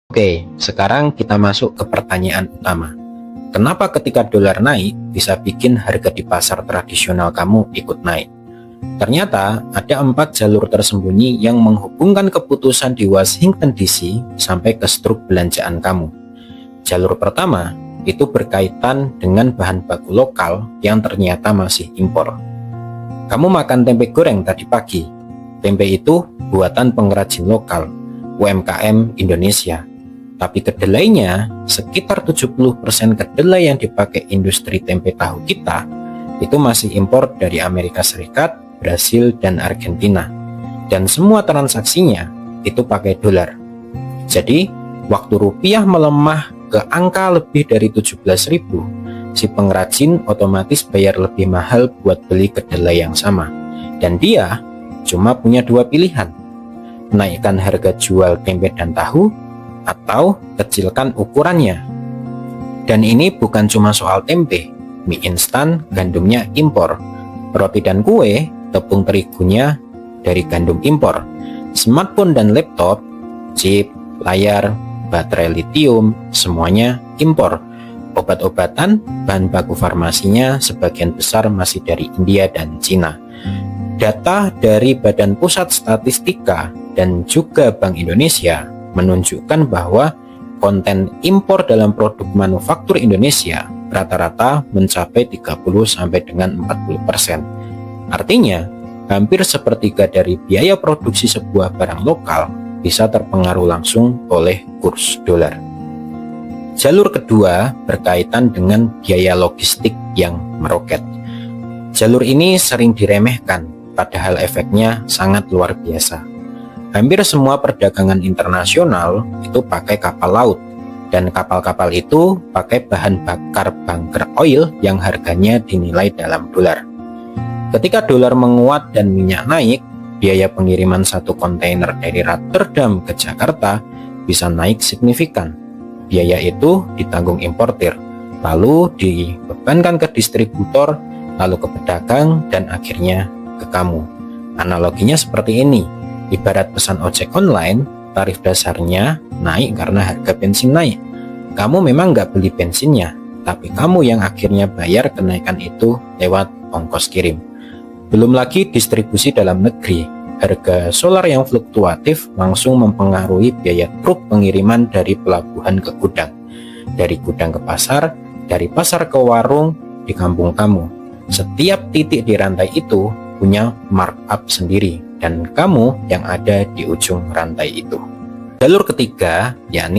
Oke, sekarang kita masuk ke pertanyaan utama. Kenapa ketika dolar naik bisa bikin harga di pasar tradisional kamu ikut naik? Ternyata ada 4 jalur tersembunyi yang menghubungkan keputusan di Washington DC sampai ke struk belanjaan kamu. Jalur pertama itu berkaitan dengan bahan baku lokal yang ternyata masih impor. Kamu makan tempe goreng tadi pagi. Tempe itu buatan pengrajin lokal, UMKM Indonesia. Tapi kedelainya, sekitar 70% kedelai yang dipakai industri tempe tahu kita, itu masih impor dari Amerika Serikat, Brasil, dan Argentina. Dan semua transaksinya itu pakai dolar. Jadi, waktu rupiah melemah ke angka lebih dari 17.000, si pengrajin otomatis bayar lebih mahal buat beli kedelai yang sama. Dan dia cuma punya 2 pilihan, naikkan harga jual tempe dan tahu, atau kecilkan ukurannya. Dan ini bukan cuma soal tempe, mie instan gandumnya impor, roti dan kue, tepung terigunya dari gandum impor, smartphone dan laptop, chip, layar, baterai lithium, semuanya impor. Obat-obatan, bahan baku farmasinya sebagian besar masih dari India dan Cina. Data dari Badan Pusat Statistika dan juga Bank Indonesia menunjukkan bahwa konten impor dalam produk manufaktur Indonesia rata-rata mencapai 30 sampai dengan 40%. Artinya, hampir sepertiga dari biaya produksi sebuah barang lokal bisa terpengaruh langsung oleh kurs dolar. Jalur kedua berkaitan dengan biaya logistik yang meroket. Jalur ini sering diremehkan, padahal efeknya sangat luar biasa. Hampir semua perdagangan internasional itu pakai kapal laut, dan kapal-kapal itu pakai bahan bakar bunker oil yang harganya dinilai dalam dolar. Ketika dolar menguat dan minyak naik, biaya pengiriman satu kontainer dari Rotterdam ke Jakarta bisa naik signifikan. Biaya itu ditanggung importir, lalu dibebankan ke distributor, lalu ke pedagang, dan akhirnya ke kamu. Analoginya seperti ini. Ibarat pesan ojek online, tarif dasarnya naik karena harga bensin naik. Kamu memang nggak beli bensinnya, tapi kamu yang akhirnya bayar kenaikan itu lewat ongkos kirim. Belum lagi distribusi dalam negeri, harga solar yang fluktuatif langsung mempengaruhi biaya truk pengiriman dari pelabuhan ke gudang, dari gudang ke pasar, dari pasar ke warung di kampung kamu. Setiap titik di rantai itu punya markup sendiri, dan kamu yang ada di ujung rantai itu. Jalur ketiga yakni